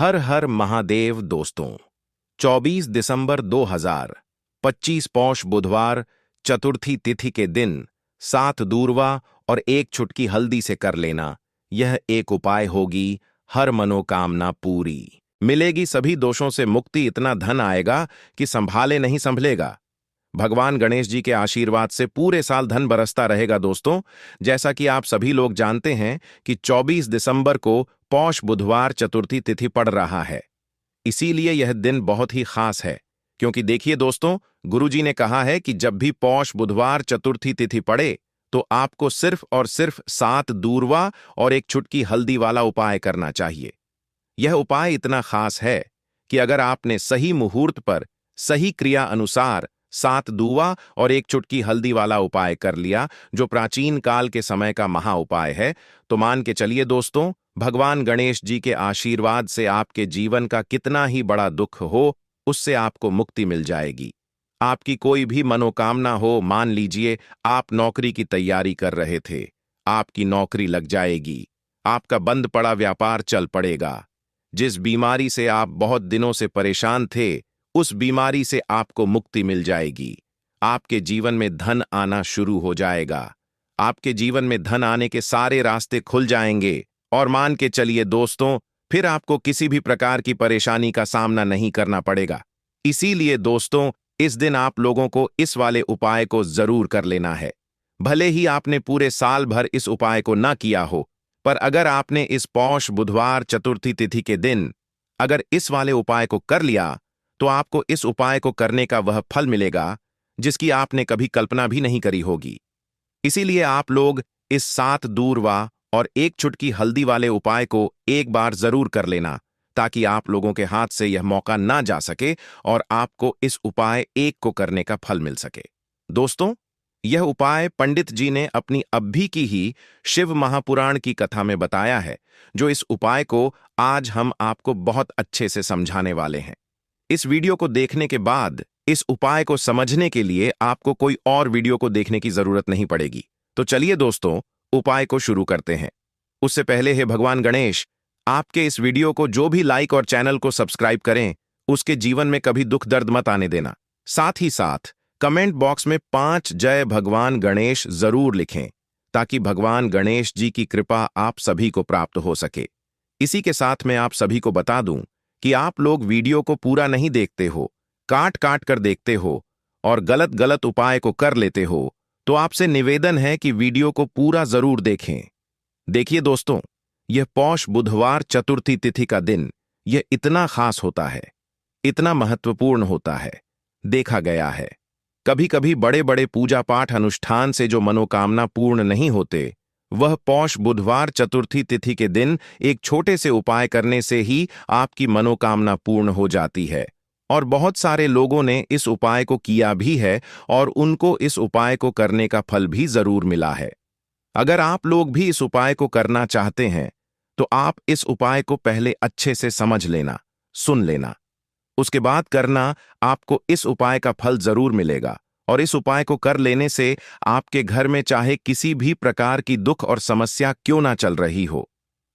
हर हर महादेव दोस्तों। 24 दिसंबर 2025 पौष बुधवार चतुर्थी तिथि के दिन 7 दूर्वा और एक चुटकी हल्दी से कर लेना, यह एक उपाय होगी, हर मनोकामना पूरी मिलेगी, सभी दोषों से मुक्ति, इतना धन आएगा कि संभाले नहीं संभलेगा। भगवान गणेश जी के आशीर्वाद से पूरे साल धन बरसता रहेगा। दोस्तों, जैसा कि आप सभी लोग जानते हैं कि 24 दिसंबर को पौष बुधवार चतुर्थी तिथि पड़ रहा है, इसीलिए यह दिन बहुत ही खास है। क्योंकि देखिए दोस्तों, गुरुजी ने कहा है कि जब भी पौष बुधवार चतुर्थी तिथि पड़े तो आपको सिर्फ और सिर्फ 7 दूर्वा और एक चुटकी हल्दी वाला उपाय करना चाहिए। यह उपाय इतना खास है कि अगर आपने सही मुहूर्त पर सही क्रिया अनुसार 7 दूवा और एक चुटकी हल्दी वाला उपाय कर लिया, जो प्राचीन काल के समय का महा उपाय है, तो मान के चलिए दोस्तों, भगवान गणेश जी के आशीर्वाद से आपके जीवन का कितना ही बड़ा दुख हो, उससे आपको मुक्ति मिल जाएगी। आपकी कोई भी मनोकामना हो, मान लीजिए आप नौकरी की तैयारी कर रहे थे, आपकी नौकरी लग जाएगी, आपका बंद पड़ा व्यापार चल पड़ेगा, जिस बीमारी से आप बहुत दिनों से परेशान थे, उस बीमारी से आपको मुक्ति मिल जाएगी। आपके जीवन में धन आना शुरू हो जाएगा, आपके जीवन में धन आने के सारे रास्ते खुल जाएंगे, और मान के चलिए दोस्तों, फिर आपको किसी भी प्रकार की परेशानी का सामना नहीं करना पड़ेगा। इसीलिए दोस्तों, इस दिन आप लोगों को इस वाले उपाय को जरूर कर लेना है। भले ही आपने पूरे साल भर इस उपाय को ना किया हो, पर अगर आपने इस पौष बुधवार चतुर्थी तिथि के दिन अगर इस वाले उपाय को कर लिया, तो आपको इस उपाय को करने का वह फल मिलेगा जिसकी आपने कभी कल्पना भी नहीं करी होगी। इसीलिए आप लोग इस 7 दूर्वा और एक चुटकी हल्दी वाले उपाय को एक बार जरूर कर लेना, ताकि आप लोगों के हाथ से यह मौका ना जा सके और आपको इस उपाय एक को करने का फल मिल सके। दोस्तों, यह उपाय पंडित जी ने अपनी अभी की ही शिव महापुराण की कथा में बताया है, जो इस उपाय को आज हम आपको बहुत अच्छे से समझाने वाले हैं। इस वीडियो को देखने के बाद इस उपाय को समझने के लिए आपको कोई और वीडियो को देखने की जरूरत नहीं पड़ेगी। तो चलिए दोस्तों, उपाय को शुरू करते हैं। उससे पहले हे भगवान गणेश, आपके इस वीडियो को जो भी लाइक और चैनल को सब्सक्राइब करें, उसके जीवन में कभी दुख दर्द मत आने देना। साथ ही साथ कमेंट बॉक्स में 5 जय भगवान गणेश जरूर लिखें, ताकि भगवान गणेश जी की कृपा आप सभी को प्राप्त हो सके। इसी के साथ मैं आप सभी को बता दूं कि आप लोग वीडियो को पूरा नहीं देखते हो, काट काट कर देखते हो और गलत गलत उपाय को कर लेते हो, तो आपसे निवेदन है कि वीडियो को पूरा जरूर देखें। देखिए दोस्तों, यह पौष बुधवार चतुर्थी तिथि का दिन यह इतना खास होता है, इतना महत्वपूर्ण होता है। देखा गया है, कभी कभी बड़े बड़े पूजा पाठ अनुष्ठान से जो मनोकामना पूर्ण नहीं होते, वह पौष बुधवार चतुर्थी तिथि के दिन एक छोटे से उपाय करने से ही आपकी मनोकामना पूर्ण हो जाती है। और बहुत सारे लोगों ने इस उपाय को किया भी है और उनको इस उपाय को करने का फल भी जरूर मिला है। अगर आप लोग भी इस उपाय को करना चाहते हैं, तो आप इस उपाय को पहले अच्छे से समझ लेना, सुन लेना, उसके बाद करना, आपको इस उपाय का फल जरूर मिलेगा। और इस उपाय को कर लेने से आपके घर में चाहे किसी भी प्रकार की दुख और समस्या क्यों ना चल रही हो,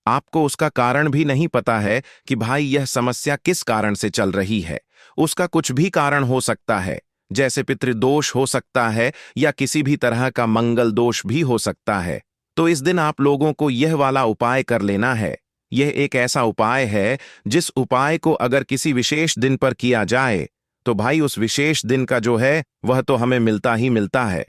आपको उसका कारण भी नहीं पता है कि भाई यह समस्या किस कारण से चल रही है, उसका कुछ भी कारण हो सकता है, जैसे पितृदोष हो सकता है या किसी भी तरह का मंगल दोष भी हो सकता है, तो इस दिन आप लोगों को यह वाला उपाय कर लेना है। यह एक ऐसा उपाय है जिस उपाय को अगर किसी विशेष दिन पर किया जाए, तो भाई उस विशेष दिन का जो है वह तो हमें मिलता ही मिलता है।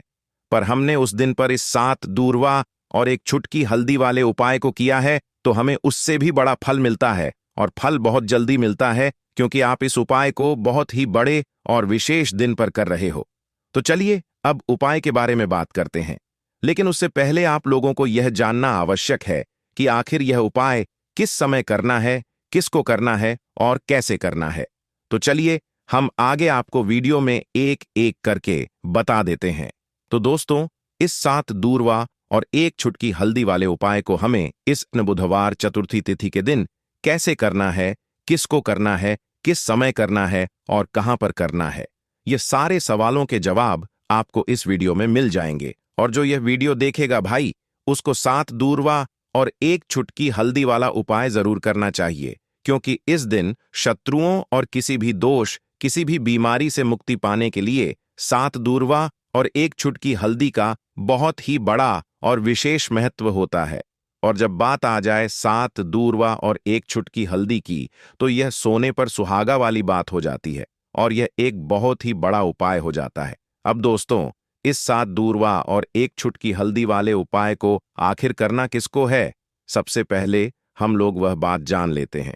पर हमने उस दिन पर इस 7 दूर्वा और एक चुटकी हल्दी वाले उपाय को किया है, तो हमें उससे भी बड़ा फल मिलता है, और फल बहुत जल्दी मिलता है, क्योंकि आप इस उपाय को बहुत ही बड़े और विशेष दिन पर कर रहे हो। तो चलिए अब उपाय के बारे में बात करते हैं, लेकिन उससे पहले आप लोगों को यह जानना आवश्यक है कि आखिर यह उपाय किस समय करना है, किसको करना है और कैसे करना है। तो चलिए हम आगे आपको वीडियो में एक एक करके बता देते हैं। तो दोस्तों, इस 7 दूर्वा और एक चुटकी हल्दी वाले उपाय को हमें इस बुधवार चतुर्थी तिथि के दिन कैसे करना है, किसको करना है, किस समय करना है और कहां पर करना है, ये सारे सवालों के जवाब आपको इस वीडियो में मिल जाएंगे। और जो यह वीडियो देखेगा भाई, उसको 7 दूर्वा और एक चुटकी हल्दी वाला उपाय जरूर करना चाहिए, क्योंकि इस दिन शत्रुओं और किसी भी दोष, किसी भी बीमारी से मुक्ति पाने के लिए 7 दूर्वा और 1 चुटकी हल्दी का बहुत ही बड़ा और विशेष महत्व होता है। और जब बात आ जाए 7 दूर्वा और 1 चुटकी हल्दी की, तो यह सोने पर सुहागा वाली बात हो जाती है और यह एक बहुत ही बड़ा उपाय हो जाता है। अब दोस्तों, इस 7 दूर्वा और 1 चुटकी हल्दी वाले उपाय को आखिर करना किसको है? सबसे पहले हम लोग वह बात जान लेते हैं।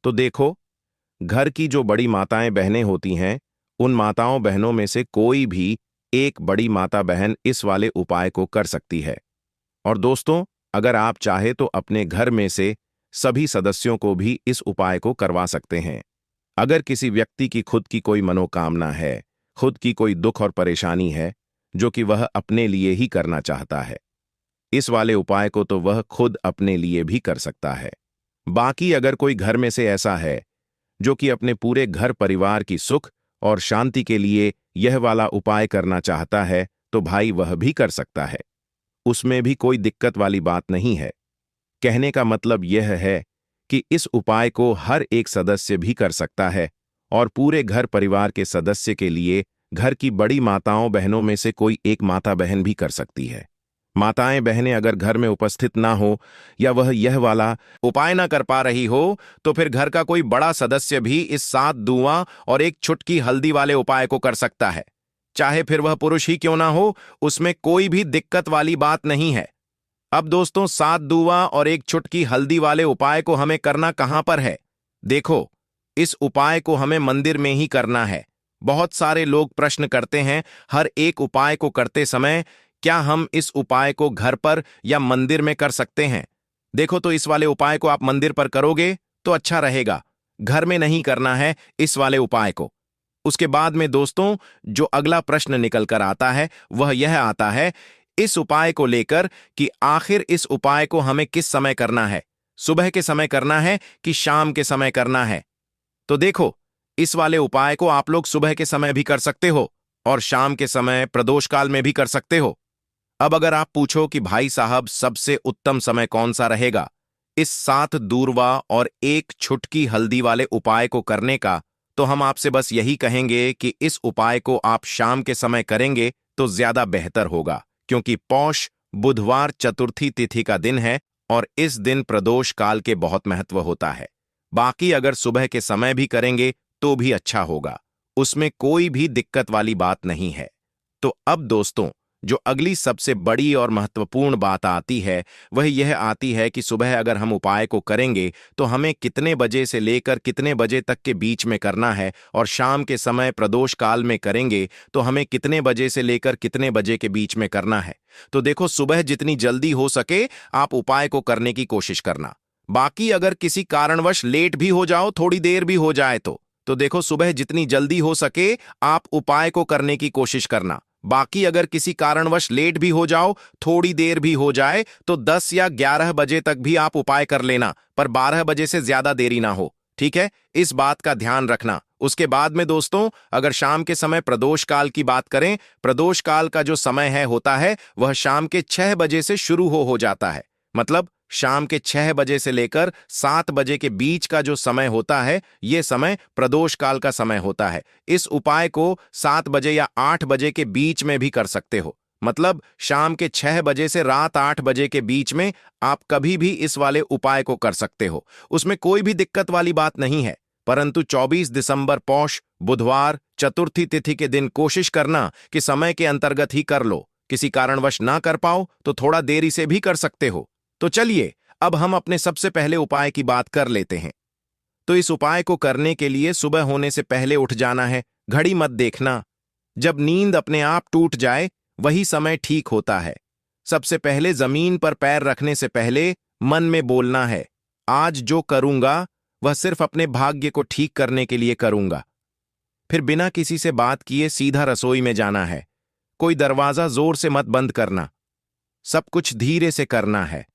तो देखो, घर की जो बड़ी माताएं बहनें होती हैं, उन माताओं बहनों में से कोई भी एक बड़ी माता बहन इस वाले उपाय को कर सकती है। और दोस्तों, अगर आप चाहे तो अपने घर में से सभी सदस्यों को भी इस उपाय को करवा सकते हैं। अगर किसी व्यक्ति की खुद की कोई मनोकामना है, खुद की कोई दुख और परेशानी है, जो कि वह अपने लिए ही करना चाहता है, इस वाले उपाय को तो वह खुद अपने लिए भी कर सकता है। बाकी अगर कोई घर में से ऐसा है जो कि अपने पूरे घर परिवार की सुख और शांति के लिए यह वाला उपाय करना चाहता है, तो भाई वह भी कर सकता है। उसमें भी कोई दिक्कत वाली बात नहीं है। कहने का मतलब यह है कि इस उपाय को हर एक सदस्य भी कर सकता है और पूरे घर परिवार के सदस्य के लिए घर की बड़ी माताओं बहनों में से कोई एक माता बहन भी कर सकती है। माताएं बहनें अगर घर में उपस्थित ना हो या वह यह वाला उपाय ना कर पा रही हो, तो फिर घर का कोई बड़ा सदस्य भी इस 7 दूआं और 1 चुटकी हल्दी वाले उपाय को कर सकता है। चाहे फिर वह पुरुष ही क्यों ना हो, उसमें कोई भी दिक्कत वाली बात नहीं है। अब दोस्तों, 7 दूआं और 1 चुटकी हल्दी वाले उपाय को हमें करना कहां पर है? देखो, इस उपाय को हमें मंदिर में ही करना है। बहुत सारे लोग प्रश्न करते हैं हर एक उपाय को करते समय, क्या हम इस उपाय को घर पर या मंदिर में कर सकते हैं? देखो, तो इस वाले उपाय को आप मंदिर पर करोगे तो अच्छा रहेगा, घर में नहीं करना है इस वाले उपाय को। उसके बाद में दोस्तों, जो अगला प्रश्न निकल कर आता है वह यह आता है इस उपाय को लेकर कि आखिर इस उपाय को हमें किस समय करना है, सुबह के समय करना है कि शाम के समय करना है? तो देखो, इस वाले उपाय को आप लोग सुबह के समय भी कर सकते हो और शाम के समय प्रदोष काल में भी कर सकते हो। अब अगर आप पूछो कि भाई साहब सबसे उत्तम समय कौन सा रहेगा इस 7 दूर्वा और 1 छुटकी हल्दी वाले उपाय को करने का, तो हम आपसे बस यही कहेंगे कि इस उपाय को आप शाम के समय करेंगे तो ज्यादा बेहतर होगा, क्योंकि पौष बुधवार चतुर्थी तिथि का दिन है और इस दिन प्रदोष काल के बहुत महत्व होता है। बाकी अगर सुबह के समय भी करेंगे तो भी अच्छा होगा, उसमें कोई भी दिक्कत वाली बात नहीं है। तो अब दोस्तों, जो अगली सबसे बड़ी और महत्वपूर्ण बात आती है वह यह आती है कि सुबह अगर हम उपाय को करेंगे तो हमें कितने बजे से लेकर कितने बजे तक के बीच में करना है, और शाम के समय प्रदोष काल में करेंगे तो हमें कितने बजे से लेकर कितने बजे के बीच में करना है। तो देखो, सुबह जितनी जल्दी हो सके आप उपाय को करने की कोशिश करना। बाकी अगर किसी कारणवश लेट भी हो जाओ, थोड़ी देर भी हो जाए तो देखो, सुबह जितनी जल्दी हो सके आप उपाय को करने की कोशिश करना। बाकी अगर किसी कारणवश लेट भी हो जाओ, थोड़ी देर भी हो जाए, तो 10 या 11 बजे तक भी आप उपाय कर लेना, पर 12 बजे से ज्यादा देरी ना हो, ठीक है? इस बात का ध्यान रखना। उसके बाद में दोस्तों, अगर शाम के समय प्रदोष काल की बात करें, प्रदोष काल का जो समय है होता है वह शाम के 6 बजे से शुरू हो जाता है। मतलब शाम के 6 बजे से लेकर 7 बजे के बीच का जो समय होता है, यह समय प्रदोष काल का समय होता है। इस उपाय को 7 बजे या 8 बजे के बीच में भी कर सकते हो। मतलब शाम के 6 बजे से रात 8 बजे के बीच में आप कभी भी इस वाले उपाय को कर सकते हो, उसमें कोई भी दिक्कत वाली बात नहीं है। परंतु 24 दिसंबर पौष बुधवार चतुर्थी तिथि के दिन कोशिश करना कि समय के अंतर्गत ही कर लो। किसी कारणवश ना कर पाओ तो थोड़ा देरी से भी कर सकते हो। तो चलिए, अब हम अपने सबसे पहले उपाय की बात कर लेते हैं। तो इस उपाय को करने के लिए सुबह होने से पहले उठ जाना है, घड़ी मत देखना। जब नींद अपने आप टूट जाए वही समय ठीक होता है। सबसे पहले जमीन पर पैर रखने से पहले मन में बोलना है, आज जो करूंगा वह सिर्फ अपने भाग्य को ठीक करने के लिए करूंगा। फिर बिना किसी से बात किए सीधा रसोई में जाना है। कोई दरवाजा जोर से मत बंद करना, सब कुछ धीरे से करना है।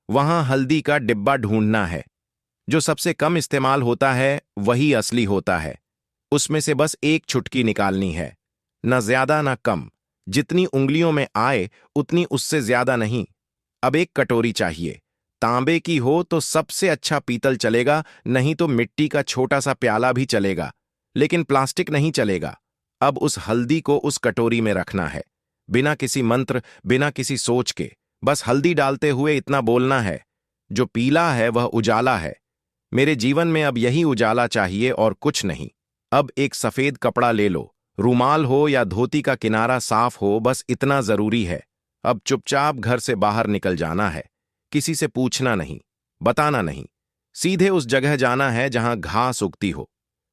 वहां हल्दी का डिब्बा ढूंढना है, जो सबसे कम इस्तेमाल होता है वही असली होता है। उसमें से बस 1 चुटकी निकालनी है, न ज्यादा न कम, जितनी उंगलियों में आए उतनी, उससे ज्यादा नहीं। अब एक कटोरी चाहिए, तांबे की हो तो सबसे अच्छा पीतल चलेगा, नहीं तो मिट्टी का छोटा सा प्याला भी चलेगा, लेकिन प्लास्टिक नहीं चलेगा। अब उस हल्दी को उस कटोरी में रखना है, बिना किसी मंत्र, बिना किसी सोच के। बस हल्दी डालते हुए इतना बोलना है, जो पीला है वह उजाला है। मेरे जीवन में अब यही उजाला चाहिए और कुछ नहीं। अब एक सफेद कपड़ा ले लो, रूमाल हो या धोती का किनारा साफ हो, बस इतना जरूरी है। अब चुपचाप घर से बाहर निकल जाना है, किसी से पूछना नहीं, बताना नहीं। सीधे उस जगह जाना है जहां घास उगती हो,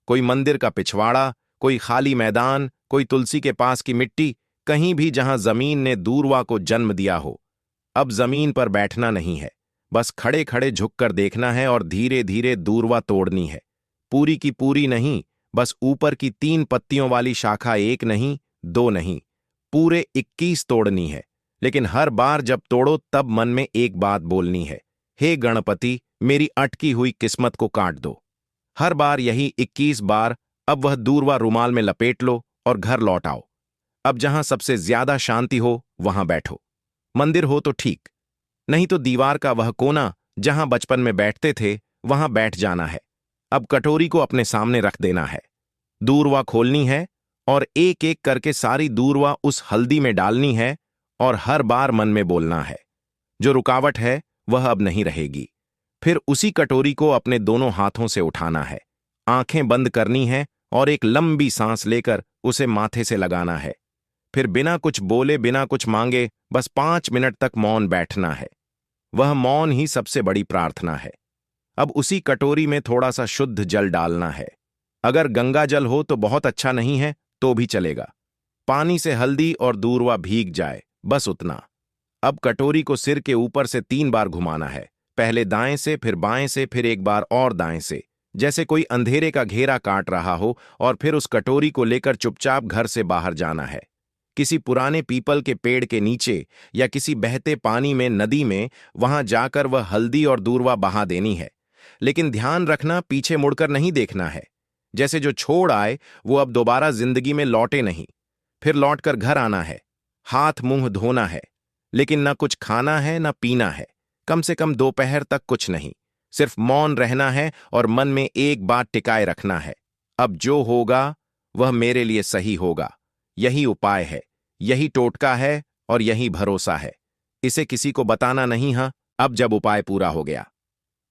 कोई मंदिर का पिछवाड़ा, कोई खाली मैदान, कोई तुलसी के पास की मिट्टी, कहीं भी जहां जमीन ने दूर्वा को जन्म दिया हो। अब जमीन पर बैठना नहीं है, बस खड़े खड़े झुककर देखना है और धीरे धीरे दूर्वा तोड़नी है। पूरी की पूरी नहीं, बस ऊपर की 3 पत्तियों वाली शाखा, एक नहीं, 2 नहीं, पूरे 21 तोड़नी है। लेकिन हर बार जब तोड़ो तब मन में एक बात बोलनी है, हे गणपति, मेरी अटकी हुई किस्मत को काट दो। हर बार यही 21 बार। अब वह दूर्वा रुमाल में लपेट लो और घर लौट आओ। अब जहां सबसे ज्यादा शांति हो वहां बैठो। मंदिर हो तो ठीक, नहीं तो दीवार का वह कोना जहां बचपन में बैठते थे वहां बैठ जाना है। अब कटोरी को अपने सामने रख देना है, दूर्वा खोलनी है और एक एक करके सारी दूर्वा उस हल्दी में डालनी है और हर बार मन में बोलना है, जो रुकावट है वह अब नहीं रहेगी। फिर उसी कटोरी को अपने दोनों हाथों से उठाना है, आंखें बंद करनी है और एक लंबी सांस लेकर उसे माथे से लगाना है। फिर बिना कुछ बोले, बिना कुछ मांगे, बस 5 मिनट तक मौन बैठना है। वह मौन ही सबसे बड़ी प्रार्थना है। अब उसी कटोरी में थोड़ा सा शुद्ध जल डालना है। अगर गंगा जल हो तो बहुत अच्छा, नहीं है तो भी चलेगा। पानी से हल्दी और दूर्वा भीग जाए, बस उतना। अब कटोरी को सिर के ऊपर से 3 बार घुमाना है, पहले दाएं से, फिर बाएं से, फिर एक बार और दाएं से, जैसे कोई अंधेरे का घेरा काट रहा हो। और फिर उस कटोरी को लेकर चुपचाप घर से बाहर जाना है, किसी पुराने पीपल के पेड़ के नीचे या किसी बहते पानी में, नदी में। वहां जाकर वह हल्दी और दूर्वा बहा देनी है, लेकिन ध्यान रखना, पीछे मुड़कर नहीं देखना है। जैसे जो छोड़ आए वो अब दोबारा जिंदगी में लौटे नहीं। फिर लौटकर घर आना है, हाथ मुंह धोना है, लेकिन न कुछ खाना है न पीना है, कम से कम दोपहर तक कुछ नहीं। सिर्फ मौन रहना है और मन में एक बात टिकाए रखना है, अब जो होगा वह मेरे लिए सही होगा। यही उपाय है, यही टोटका है और यही भरोसा है। इसे किसी को बताना नहीं। हाँ, अब जब उपाय पूरा हो गया,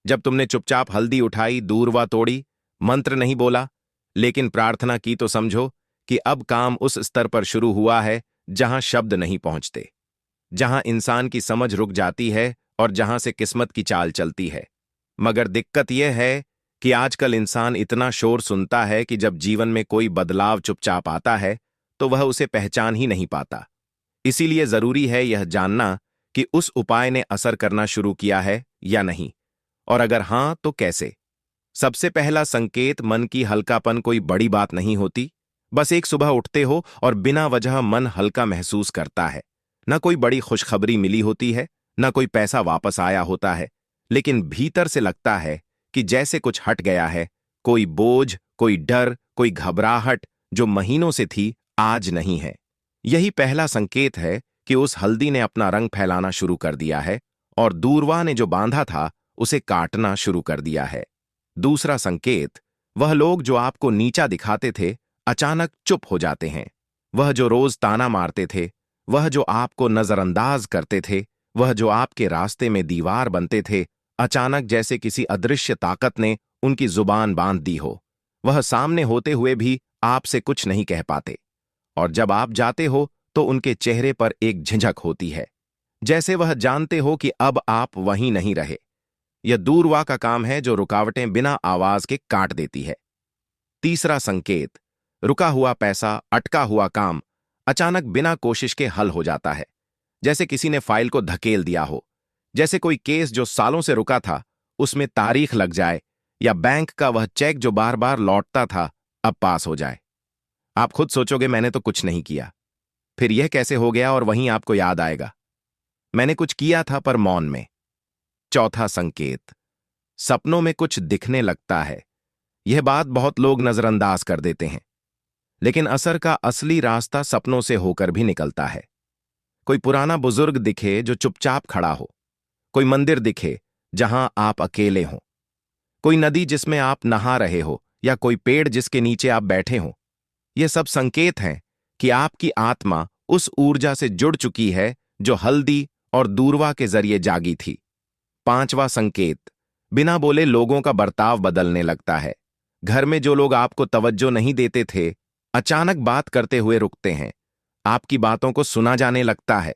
जब तुमने चुपचाप हल्दी उठाई, दूर्वा तोड़ी, मंत्र नहीं बोला, लेकिन प्रार्थना की, तो समझो कि अब काम उस स्तर पर शुरू हुआ है जहां शब्द नहीं पहुंचते, जहां इंसान की समझ रुक जाती है और जहां से किस्मत की चाल चलती है। मगर दिक्कत यह है कि आजकल इंसान इतना शोर सुनता है कि जब जीवन में कोई बदलाव चुपचाप आता है तो वह उसे पहचान ही नहीं पाता। इसीलिए जरूरी है यह जानना कि उस उपाय ने असर करना शुरू किया है या नहीं, और अगर हां तो कैसे। सबसे पहला संकेत मन की हल्कापन। कोई बड़ी बात नहीं होती, बस एक सुबह उठते हो और बिना वजह मन हल्का महसूस करता है। न कोई बड़ी खुशखबरी मिली होती है, न कोई पैसा वापस आया होता है, लेकिन भीतर से लगता है कि जैसे कुछ हट गया है। कोई बोझ, कोई डर, कोई घबराहट जो महीनों से थी आज नहीं है। यही पहला संकेत है कि उस हल्दी ने अपना रंग फैलाना शुरू कर दिया है और दूर्वा ने जो बांधा था उसे काटना शुरू कर दिया है। दूसरा संकेत, वह लोग जो आपको नीचा दिखाते थे अचानक चुप हो जाते हैं। वह जो रोज ताना मारते थे, वह जो आपको नजरअंदाज करते थे, वह जो आपके रास्ते में दीवार बनते थे, अचानक जैसे किसी अदृश्य ताकत ने उनकी जुबान बांध दी हो। वह सामने होते हुए भी आपसे कुछ नहीं कह पाते, और जब आप जाते हो तो उनके चेहरे पर एक झिझक होती है, जैसे वह जानते हो कि अब आप वहीं नहीं रहे। यह दूर्वा का काम है जो रुकावटें बिना आवाज के काट देती है। तीसरा संकेत, रुका हुआ पैसा, अटका हुआ काम अचानक बिना कोशिश के हल हो जाता है, जैसे किसी ने फाइल को धकेल दिया हो, जैसे कोई केस जो सालों से रुका था उसमें तारीख लग जाए, या बैंक का वह चेक जो बार बार लौटता था अब पास हो जाए। आप खुद सोचोगे मैंने तो कुछ नहीं किया, फिर यह कैसे हो गया, और वहीं आपको याद आएगा मैंने कुछ किया था पर मौन में। चौथा संकेत, सपनों में कुछ दिखने लगता है। यह बात बहुत लोग नजरअंदाज कर देते हैं, लेकिन असर का असली रास्ता सपनों से होकर भी निकलता है। कोई पुराना बुजुर्ग दिखे जो चुपचाप खड़ा हो, कोई मंदिर दिखे जहां आप अकेले हों, कोई नदी जिसमें आप नहा रहे हो, या कोई पेड़ जिसके नीचे आप बैठे हो। ये सब संकेत हैं कि आपकी आत्मा उस ऊर्जा से जुड़ चुकी है जो हल्दी और दूर्वा के जरिए जागी थी। पांचवा संकेत, बिना बोले लोगों का बर्ताव बदलने लगता है। घर में जो लोग आपको तवज्जो नहीं देते थे, अचानक बात करते हुए रुकते हैं। आपकी बातों को सुना जाने लगता है।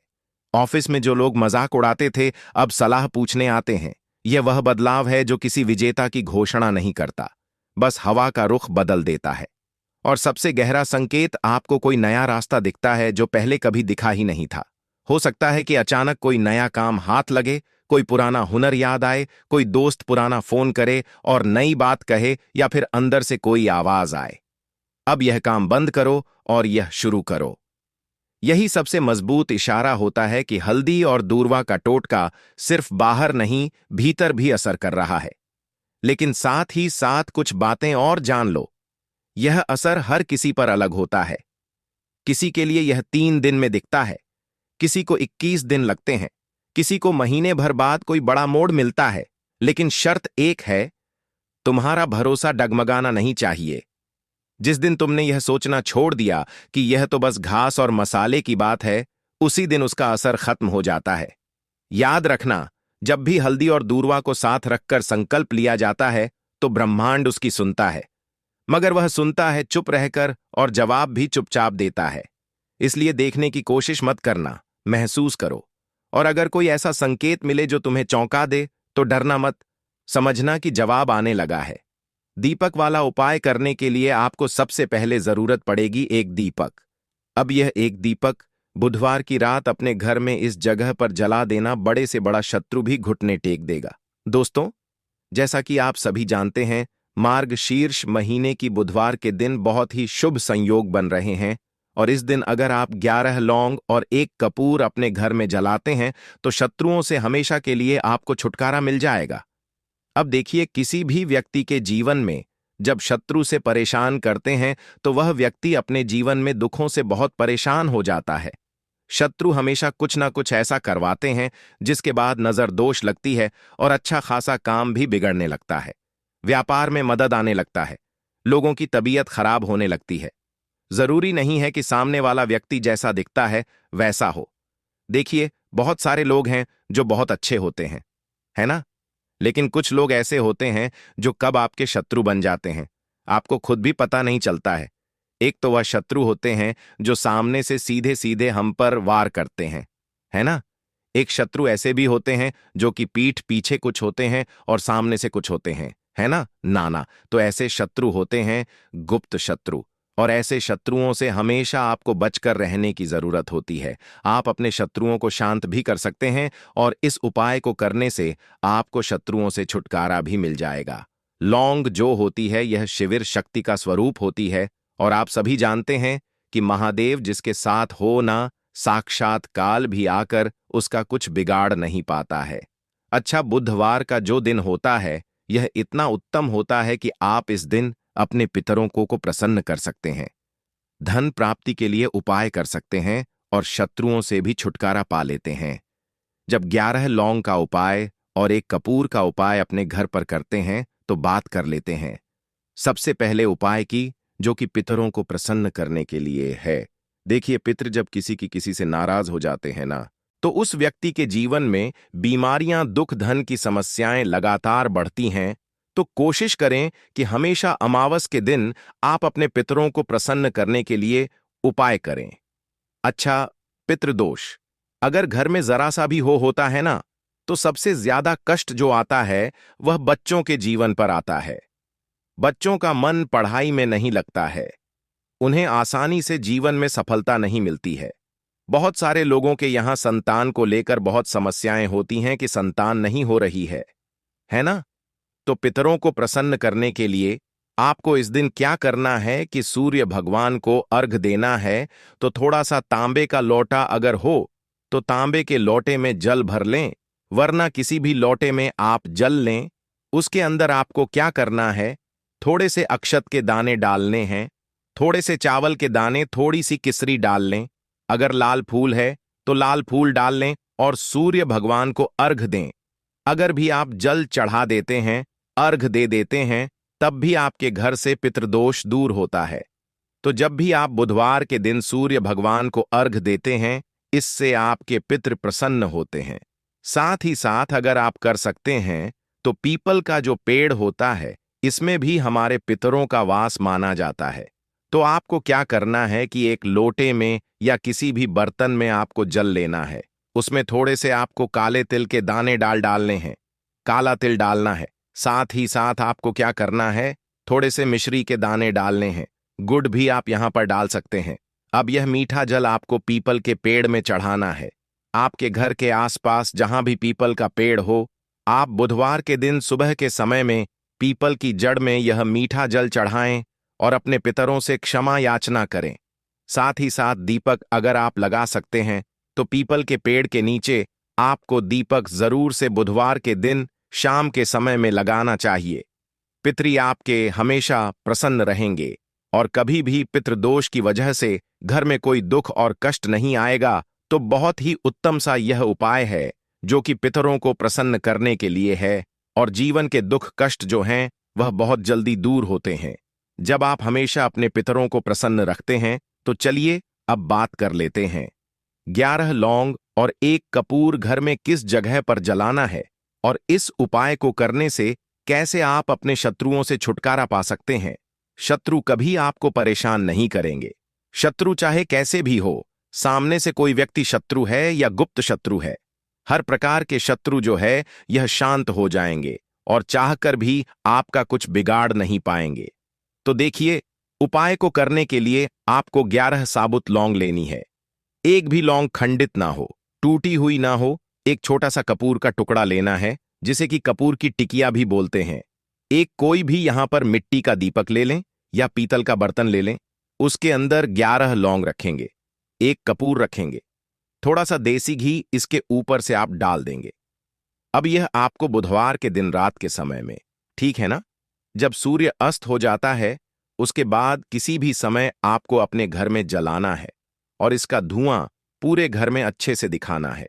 ऑफिस में जो लोग मजाक उड़ाते थे, अब सलाह पूछने आते हैं। यह वह बदलाव है जो किसी विजेता की घोषणा नहीं करता, बस हवा का रुख बदल देता है। और सबसे गहरा संकेत, आपको कोई नया रास्ता दिखता है जो पहले कभी दिखा ही नहीं था। हो सकता है कि अचानक कोई नया काम हाथ लगे, कोई पुराना हुनर याद आए, कोई दोस्त पुराना फोन करे और नई बात कहे, या फिर अंदर से कोई आवाज आए, अब यह काम बंद करो और यह शुरू करो। यही सबसे मजबूत इशारा होता है कि हल्दी और दूर्वा का टोटका सिर्फ बाहर नहीं, भीतर भी असर कर रहा है। लेकिन साथ ही साथ कुछ बातें और जान लो, यह असर हर किसी पर अलग होता है। किसी के लिए यह 3 दिन में दिखता है, किसी को 21 दिन लगते हैं, किसी को महीने भर बाद कोई बड़ा मोड़ मिलता है। लेकिन शर्त एक है, तुम्हारा भरोसा डगमगाना नहीं चाहिए। जिस दिन तुमने यह सोचना छोड़ दिया कि यह तो बस घास और मसाले की बात है, उसी दिन उसका असर खत्म हो जाता है। याद रखना, जब भी हल्दी और दूर्वा को साथ रखकर संकल्प लिया जाता है, तो ब्रह्मांड उसकी सुनता है। मगर वह सुनता है चुप रहकर, और जवाब भी चुपचाप देता है। इसलिए देखने की कोशिश मत करना, महसूस करो। और अगर कोई ऐसा संकेत मिले जो तुम्हें चौंका दे, तो डरना मत, समझना कि जवाब आने लगा है। दीपक वाला उपाय करने के लिए आपको सबसे पहले जरूरत पड़ेगी एक दीपक। अब यह एक दीपक बुधवार की रात अपने घर में इस जगह पर जला देना, बड़े से बड़ा शत्रु भी घुटने टेक देगा। दोस्तों, जैसा कि आप सभी जानते हैं, मार्गशीर्ष महीने की बुधवार के दिन बहुत ही शुभ संयोग बन रहे हैं, और इस दिन अगर आप 11 लौंग और 1 कपूर अपने घर में जलाते हैं, तो शत्रुओं से हमेशा के लिए आपको छुटकारा मिल जाएगा। अब देखिए, किसी भी व्यक्ति के जीवन में जब शत्रु से परेशान करते हैं, तो वह व्यक्ति अपने जीवन में दुखों से बहुत परेशान हो जाता है। शत्रु हमेशा कुछ ना कुछ ऐसा करवाते हैं जिसके बाद नजर दोष लगती है, और अच्छा खासा काम भी बिगड़ने लगता है। व्यापार में मदद आने लगता है, लोगों की तबीयत खराब होने लगती है। जरूरी नहीं है कि सामने वाला व्यक्ति जैसा दिखता है वैसा हो। देखिए, बहुत सारे लोग हैं जो बहुत अच्छे होते हैं, है ना? लेकिन कुछ लोग ऐसे होते हैं जो कब आपके शत्रु बन जाते हैं, आपको खुद भी पता नहीं चलता है। एक तो वह शत्रु होते हैं जो सामने से सीधे सीधे हम पर वार करते हैं, है ना? एक शत्रु ऐसे भी होते हैं जो कि पीठ पीछे कुछ होते हैं और सामने से कुछ होते हैं, है ना? नाना, तो ऐसे शत्रु होते हैं गुप्त शत्रु। और ऐसे शत्रुओं से हमेशा आपको बचकर रहने की जरूरत होती है। आप अपने शत्रुओं को शांत भी कर सकते हैं, और इस उपाय को करने से आपको शत्रुओं से छुटकारा भी मिल जाएगा। लौंग जो होती है, यह शिविर शक्ति का स्वरूप होती है, और आप सभी जानते हैं कि महादेव जिसके साथ हो ना, साक्षात काल भी आकर उसका कुछ बिगाड़ नहीं पाता है। अच्छा, बुधवार का जो दिन होता है, यह इतना उत्तम होता है कि आप इस दिन अपने पितरों को प्रसन्न कर सकते हैं, धन प्राप्ति के लिए उपाय कर सकते हैं, और शत्रुओं से भी छुटकारा पा लेते हैं। जब 11 लौंग का उपाय और 1 कपूर का उपाय अपने घर पर करते हैं, तो बात कर लेते हैं। सबसे पहले उपाय की, जो कि पितरों को प्रसन्न करने के लिए है। देखिए, पितृ जब किसी से नाराज हो जाते हैं ना, तो उस व्यक्ति के जीवन में बीमारियां, दुख, धन की समस्याएं लगातार बढ़ती हैं। तो कोशिश करें कि हमेशा अमावस के दिन आप अपने पितरों को प्रसन्न करने के लिए उपाय करें। अच्छा, पितृदोष अगर घर में जरा सा भी होता है ना, तो सबसे ज्यादा कष्ट जो आता है वह बच्चों के जीवन पर आता है। बच्चों का मन पढ़ाई में नहीं लगता है, उन्हें आसानी से जीवन में सफलता नहीं मिलती है। बहुत सारे लोगों के यहां संतान को लेकर बहुत समस्याएं होती हैं कि संतान नहीं हो रही है ना? तो पितरों को प्रसन्न करने के लिए आपको इस दिन क्या करना है कि सूर्य भगवान को अर्घ देना है। तो थोड़ा सा तांबे का लोटा अगर हो, तो तांबे के लोटे में जल भर लें, वरना किसी भी लोटे में आप जल लें। उसके अंदर आपको क्या करना है, थोड़े से अक्षत के दाने डालने हैं, थोड़े से चावल के दाने, थोड़ी सी किसरी डाल लें। अगर लाल फूल है तो लाल फूल डाल लें, और सूर्य भगवान को अर्घ दें। अगर भी आप जल चढ़ा देते हैं, अर्घ दे देते हैं, तब भी आपके घर से पितृदोष दूर होता है। तो जब भी आप बुधवार के दिन सूर्य भगवान को अर्घ देते हैं, इससे आपके पितृ प्रसन्न होते हैं। साथ ही साथ अगर आप कर सकते हैं तो पीपल का जो पेड़ होता है, इसमें भी हमारे पितरों का वास माना जाता है। तो आपको क्या करना है कि एक लोटे में या किसी भी बर्तन में आपको जल लेना है। उसमें थोड़े से आपको काले तिल के दाने डालने हैं, काला तिल डालना है। साथ ही साथ आपको क्या करना है, थोड़े से मिश्री के दाने डालने हैं। गुड़ भी आप यहां पर डाल सकते हैं। अब यह मीठा जल आपको पीपल के पेड़ में चढ़ाना है। आपके घर के आसपास जहां भी पीपल का पेड़ हो, आप बुधवार के दिन सुबह के समय में पीपल की जड़ में यह मीठा जल चढ़ाएं और अपने पितरों से क्षमा याचना करें। साथ ही साथ दीपक अगर आप लगा सकते हैं तो पीपल के पेड़ के नीचे आपको दीपक जरूर से बुधवार के दिन शाम के समय में लगाना चाहिए। पितरी आपके हमेशा प्रसन्न रहेंगे और कभी भी पितृदोष की वजह से घर में कोई दुख और कष्ट नहीं आएगा। तो बहुत ही उत्तम सा यह उपाय है जो कि पितरों को प्रसन्न करने के लिए है, और जीवन के दुख कष्ट जो हैं वह बहुत जल्दी दूर होते हैं जब आप हमेशा अपने पितरों को प्रसन्न रखते हैं। तो चलिए अब बात कर लेते हैं 11 लौंग और 1 कपूर घर में किस जगह पर जलाना है, और इस उपाय को करने से कैसे आप अपने शत्रुओं से छुटकारा पा सकते हैं। शत्रु कभी आपको परेशान नहीं करेंगे। शत्रु चाहे कैसे भी हो, सामने से कोई व्यक्ति शत्रु है या गुप्त शत्रु है, हर प्रकार के शत्रु जो है यह शांत हो जाएंगे और चाहकर भी आपका कुछ बिगाड़ नहीं पाएंगे। तो देखिए, उपाय को करने के लिए आपको 11 साबुत लौंग लेनी है। एक भी लौंग खंडित ना हो, टूटी हुई ना हो। एक छोटा सा कपूर का टुकड़ा लेना है, जिसे कि कपूर की टिकिया भी बोलते हैं। एक कोई भी यहां पर मिट्टी का दीपक ले लें या पीतल का बर्तन ले लें। उसके अंदर 11 लौंग रखेंगे, 1 कपूर रखेंगे, थोड़ा सा देसी घी इसके ऊपर से आप डाल देंगे। अब यह आपको बुधवार के दिन रात के समय में, ठीक है ना, जब सूर्य अस्त हो जाता है, उसके बाद किसी भी समय आपको अपने घर में जलाना है और इसका धुआं पूरे घर में अच्छे से दिखाना है।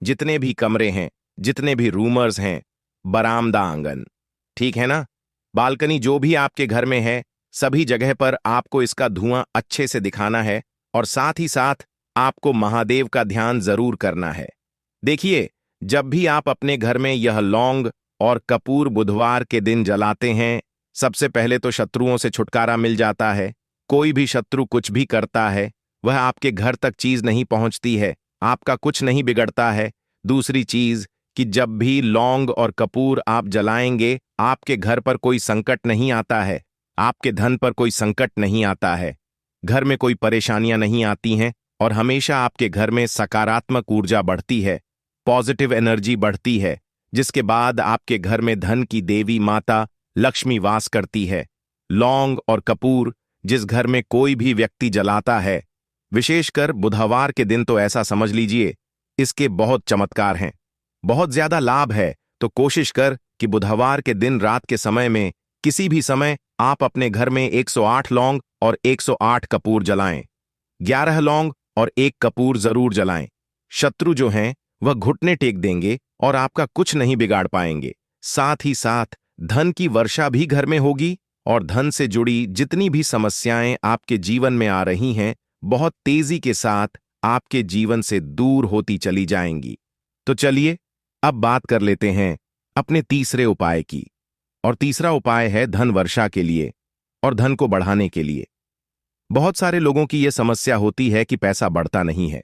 जितने भी कमरे हैं, जितने भी रूमर्स हैं, बरामदा आंगन, ठीक है ना, बालकनी, जो भी आपके घर में है, सभी जगह पर आपको इसका धुआं अच्छे से दिखाना है। और साथ ही साथ आपको महादेव का ध्यान जरूर करना है। देखिए, जब भी आप अपने घर में यह लौंग और कपूर बुधवार के दिन जलाते हैं, सबसे पहले तो शत्रुओं से छुटकारा मिल जाता है। कोई भी शत्रु कुछ भी करता है, वह आपके घर तक चीज नहीं पहुंचती है, आपका कुछ नहीं बिगड़ता है। दूसरी चीज कि जब भी लौंग और कपूर आप जलाएंगे, आपके घर पर कोई संकट नहीं आता है, आपके धन पर कोई संकट नहीं आता है, घर में कोई परेशानियां नहीं आती हैं, और हमेशा आपके घर में सकारात्मक ऊर्जा बढ़ती है, पॉजिटिव एनर्जी बढ़ती है, जिसके बाद आपके घर में धन की देवी माता लक्ष्मी वास करती है। लौंग और कपूर जिस घर में कोई भी व्यक्ति जलाता है, विशेषकर बुधवार के दिन, तो ऐसा समझ लीजिए इसके बहुत चमत्कार हैं, बहुत ज्यादा लाभ है। तो कोशिश कर कि बुधवार के दिन रात के समय में किसी भी समय आप अपने घर में 108 लौंग और 108 कपूर जलाएं। 11 लौंग और 1 कपूर जरूर जलाएं। शत्रु जो हैं वह घुटने टेक देंगे और आपका कुछ नहीं बिगाड़ पाएंगे। साथ ही साथ धन की वर्षा भी घर में होगी, और धन से जुड़ी जितनी भी समस्याएं आपके जीवन में आ रही हैं, बहुत तेजी के साथ आपके जीवन से दूर होती चली जाएंगी। तो चलिए अब बात कर लेते हैं अपने तीसरे उपाय की। और तीसरा उपाय है धन वर्षा के लिए और धन को बढ़ाने के लिए। बहुत सारे लोगों की यह समस्या होती है कि पैसा बढ़ता नहीं है।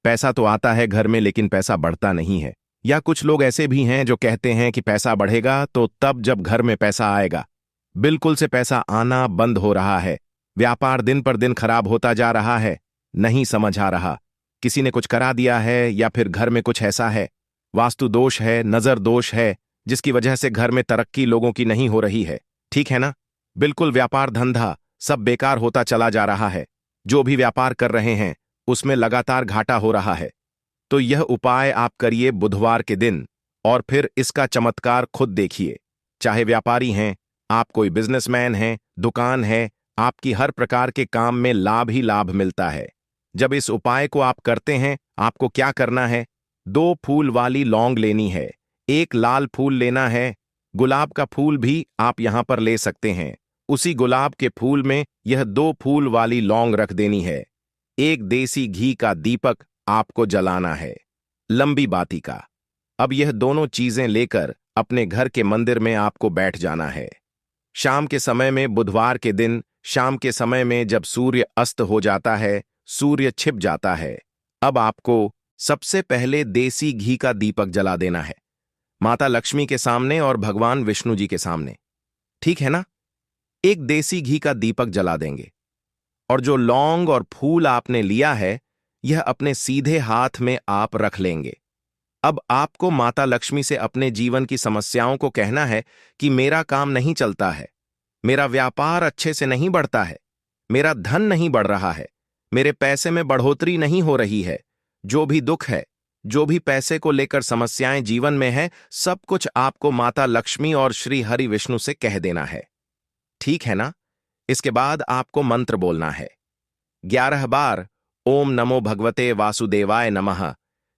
पैसा तो आता है घर में, लेकिन पैसा बढ़ता नहीं है। या कुछ लोग ऐसे भी हैं जो कहते हैं कि पैसा बढ़ेगा तो तब जब घर में पैसा आएगा। बिल्कुल से पैसा आना बंद हो रहा है। व्यापार दिन पर दिन खराब होता जा रहा है। नहीं समझ आ रहा, किसी ने कुछ करा दिया है या फिर घर में कुछ ऐसा है, वास्तु दोष है, नजर दोष है, जिसकी वजह से घर में तरक्की लोगों की नहीं हो रही है। ठीक है ना, बिल्कुल व्यापार धंधा सब बेकार होता चला जा रहा है। जो भी व्यापार कर रहे हैं उसमें लगातार घाटा हो रहा है। तो यह उपाय आप करिए बुधवार के दिन, और फिर इसका चमत्कार खुद देखिए। चाहे व्यापारी हैं, आप कोई बिजनेसमैन हैं, दुकान है, आपकी हर प्रकार के काम में लाभ ही लाभ मिलता है। जब इस उपाय को आप करते हैं, आपको क्या करना है, 2 फूल वाली लौंग लेनी है, एक लाल फूल लेना है। गुलाब का फूल भी आप यहां पर ले सकते हैं। उसी गुलाब के फूल में यह 2 फूल वाली लौंग रख देनी है। एक देसी घी का दीपक आपको जलाना है, लंबी बाती का। अब यह दोनों चीजें लेकर अपने घर के मंदिर में आपको बैठ जाना है। शाम के समय में, बुधवार के दिन शाम के समय में जब सूर्य अस्त हो जाता है, सूर्य छिप जाता है, अब आपको सबसे पहले देसी घी का दीपक जला देना है, माता लक्ष्मी के सामने और भगवान विष्णु जी के सामने। ठीक है ना? एक देसी घी का दीपक जला देंगे और जो लौंग और फूल आपने लिया है, यह अपने सीधे हाथ में आप रख लेंगे। अब आपको माता लक्ष्मी से अपने जीवन की समस्याओं को कहना है कि मेरा काम नहीं चलता है, मेरा व्यापार अच्छे से नहीं बढ़ता है, मेरा धन नहीं बढ़ रहा है, मेरे पैसे में बढ़ोतरी नहीं हो रही है। जो भी दुख है, जो भी पैसे को लेकर समस्याएं जीवन में है, सब कुछ आपको माता लक्ष्मी और श्री हरि विष्णु से कह देना है। ठीक है ना? इसके बाद आपको मंत्र बोलना है 11 बार। ओम नमो भगवते वासुदेवाय नमः।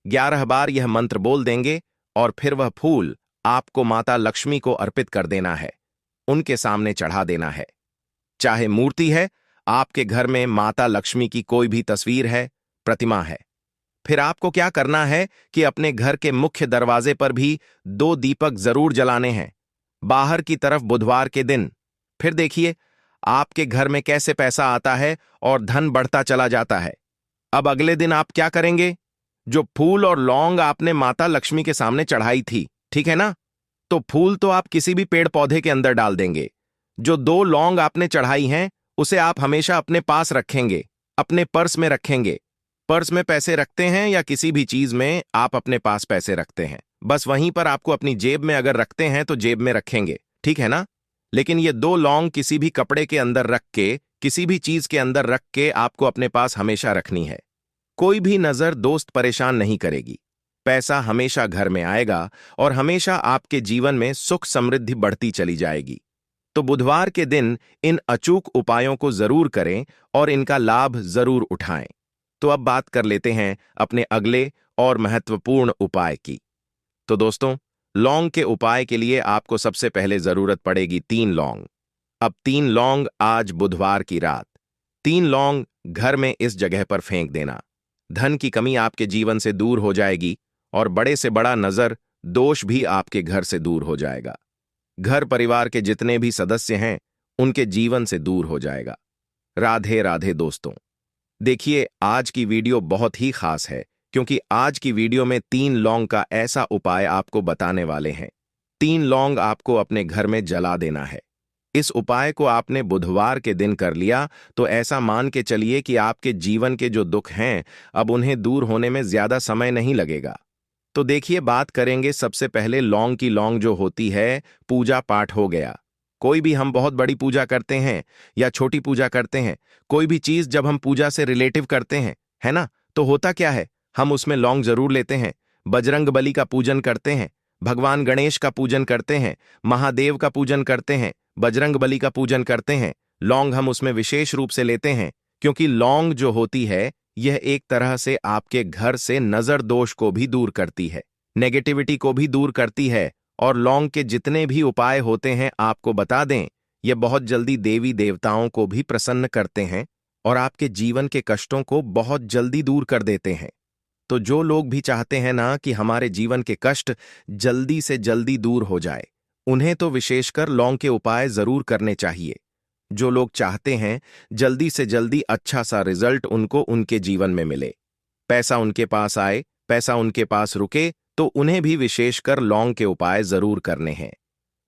11 बार यह मंत्र बोल देंगे और फिर वह फूल आपको माता लक्ष्मी को अर्पित कर देना है, उनके सामने चढ़ा देना है। चाहे मूर्ति है, आपके घर में माता लक्ष्मी की कोई भी तस्वीर है, प्रतिमा है, फिर आपको क्या करना है कि अपने घर के मुख्य दरवाजे पर भी 2 दीपक जरूर जलाने हैं, बाहर की तरफ बुधवार के दिन। फिर देखिए आपके घर में कैसे पैसा आता है और धन बढ़ता चला जाता है। अब अगले दिन आप क्या करेंगे? जो फूल और लौंग आपने माता लक्ष्मी के सामने चढ़ाई थी, ठीक है ना, तो फूल तो आप किसी भी पेड़ पौधे के अंदर डाल देंगे। जो 2 लौंग आपने चढ़ाई हैं, उसे आप हमेशा अपने पास रखेंगे, अपने पर्स में रखेंगे। पर्स में पैसे रखते हैं या किसी भी चीज में आप अपने पास पैसे रखते हैं, बस वहीं पर आपको अपनी जेब में अगर रखते हैं तो जेब में रखेंगे, ठीक है ना? लेकिन ये 2 लौंग किसी भी कपड़े के अंदर रख के, किसी भी चीज के अंदर रख के आपको अपने पास हमेशा रखनी है। कोई भी नजर दोस्त परेशान नहीं करेगी। पैसा हमेशा घर में आएगा और हमेशा आपके जीवन में सुख समृद्धि बढ़ती चली जाएगी। तो बुधवार के दिन इन अचूक उपायों को जरूर करें और इनका लाभ जरूर उठाएं। तो अब बात कर लेते हैं अपने अगले और महत्वपूर्ण उपाय की। तो दोस्तों, लौंग के उपाय के लिए आपको सबसे पहले जरूरत पड़ेगी 3 लौंग। अब 3 लौंग आज बुधवार की रात 3 लौंग घर में इस जगह पर फेंक देना। धन की कमी आपके जीवन से दूर हो जाएगी और बड़े से बड़ा नजर दोष भी आपके घर से दूर हो जाएगा। घर परिवार के जितने भी सदस्य हैं, उनके जीवन से दूर हो जाएगा। राधे राधे दोस्तों। देखिए, आज की वीडियो बहुत ही खास है क्योंकि आज की वीडियो में 3 लौंग का ऐसा उपाय आपको बताने वाले हैं। 3 लौंग आपको अपने घर में जला देना है। इस उपाय को आपने बुधवार के दिन कर लिया तो ऐसा मान के चलिए कि आपके जीवन के जो दुख हैं, अब उन्हें दूर होने में ज्यादा समय नहीं लगेगा। तो देखिए, बात करेंगे सबसे पहले लौंग की। लौंग जो होती है, पूजा पाठ हो गया। कोई भी हम बहुत बड़ी पूजा करते हैं या छोटी पूजा करते हैं, कोई भी चीज जब हम पूजा से रिलेटिव करते हैं, है ना, तो होता क्या है, हम उसमें लौंग जरूर लेते हैं। बजरंग बली का पूजन करते हैं, भगवान गणेश का पूजन करते हैं, महादेव का पूजन करते हैं, बजरंग बली का पूजन करते हैं। लौंग हम उसमें विशेष रूप से लेते हैं क्योंकि लौंग जो होती है, यह एक तरह से आपके घर से नजर दोष को भी दूर करती है, नेगेटिविटी को भी दूर करती है। और लौंग के जितने भी उपाय होते हैं, आपको बता दें, ये बहुत जल्दी देवी देवताओं को भी प्रसन्न करते हैं और आपके जीवन के कष्टों को बहुत जल्दी दूर कर देते हैं। तो जो लोग भी चाहते हैं ना कि हमारे जीवन के कष्ट जल्दी से जल्दी दूर हो जाए, उन्हें तो विशेषकर लौंग के उपाय जरूर करने चाहिए। जो लोग चाहते हैं जल्दी से जल्दी अच्छा सा रिजल्ट उनको उनके जीवन में मिले, पैसा उनके पास आए, पैसा उनके पास रुके, तो उन्हें भी विशेषकर लौंग के उपाय जरूर करने हैं।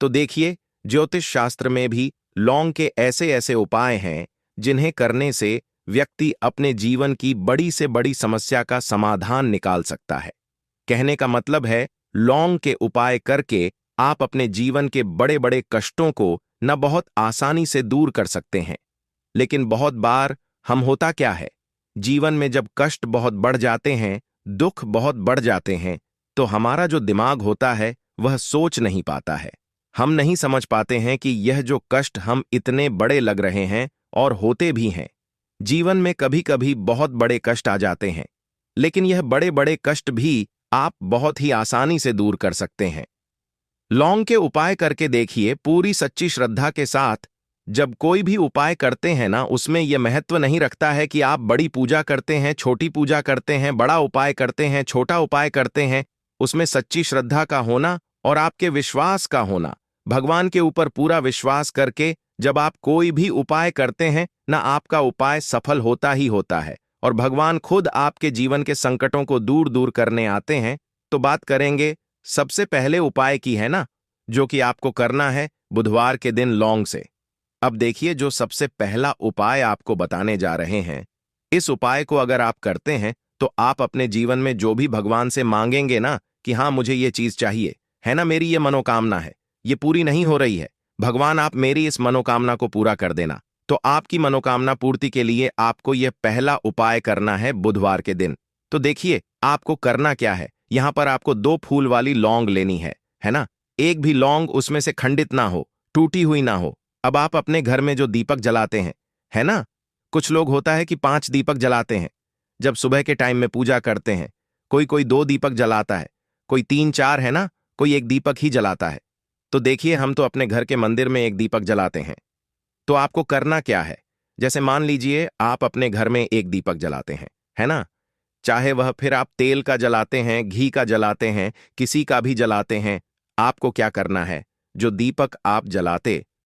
तो देखिए, ज्योतिष शास्त्र में भी लौंग के ऐसे ऐसे उपाय हैं जिन्हें करने से व्यक्ति अपने जीवन की बड़ी से बड़ी समस्या का समाधान निकाल सकता है। कहने का मतलब है, लौंग के उपाय करके आप अपने जीवन के बड़े बड़े कष्टों को न बहुत आसानी से दूर कर सकते हैं। लेकिन बहुत बार हम होता क्या है, जीवन में जब कष्ट बहुत बढ़ जाते हैं, दुख बहुत बढ़ जाते हैं, तो हमारा जो दिमाग होता है वह सोच नहीं पाता है। हम नहीं समझ पाते हैं कि यह जो कष्ट हम इतने बड़े लग रहे हैं और होते भी हैं। जीवन में कभी कभी बहुत बड़े कष्ट आ जाते हैं, लेकिन यह बड़े बड़े कष्ट भी आप बहुत ही आसानी से दूर कर सकते हैं। लौंग के उपाय करके देखिए पूरी सच्ची श्रद्धा के साथ। जब कोई भी उपाय करते हैं ना, उसमें यह महत्व नहीं रखता है कि आप बड़ी पूजा करते हैं, छोटी पूजा करते हैं, बड़ा उपाय करते हैं, छोटा उपाय करते हैं। उसमें सच्ची श्रद्धा का होना और आपके विश्वास का होना, भगवान के ऊपर पूरा विश्वास करके जब आप कोई भी उपाय करते हैं ना, आपका उपाय सफल होता ही होता है और भगवान खुद आपके जीवन के संकटों को दूर दूर करने आते हैं। तो बात करेंगे सबसे पहले उपाय की, है ना, जो कि आपको करना है बुधवार के दिन लौंग से। अब देखिए, जो सबसे पहला उपाय आपको बताने जा रहे हैं, इस उपाय को अगर आप करते हैं तो आप अपने जीवन में जो भी भगवान से मांगेंगे ना कि हाँ मुझे ये चीज चाहिए, है ना, मेरी ये मनोकामना है, ये पूरी नहीं हो रही है, भगवान आप मेरी इस मनोकामना को पूरा कर देना। तो आपकी मनोकामना पूर्ति के लिए आपको यह पहला उपाय करना है बुधवार के दिन। तो देखिए आपको करना क्या है। यहां पर आपको 2 फूल वाली लौंग लेनी है ना। एक भी लौंग उसमें से खंडित ना हो, टूटी हुई ना हो। अब आप अपने घर में जो दीपक जलाते हैं, है ना, कुछ लोग होता है कि 5 दीपक जलाते हैं जब सुबह के टाइम में पूजा करते हैं। कोई कोई 2 दीपक जलाता है, कोई 3-4, है ना, कोई 1 दीपक ही जलाता है। तो देखिए हम तो अपने घर के मंदिर में 1 दीपक जलाते हैं। तो आपको करना क्या है, जैसे मान लीजिए आप अपने घर में 1 दीपक जलाते हैं, है ना, चाहे वह फिर आप तेल का जलाते हैं, घी का जलाते हैं, किसी का भी जलाते हैं। आपको क्या करना है, जो दीपक आप जलाते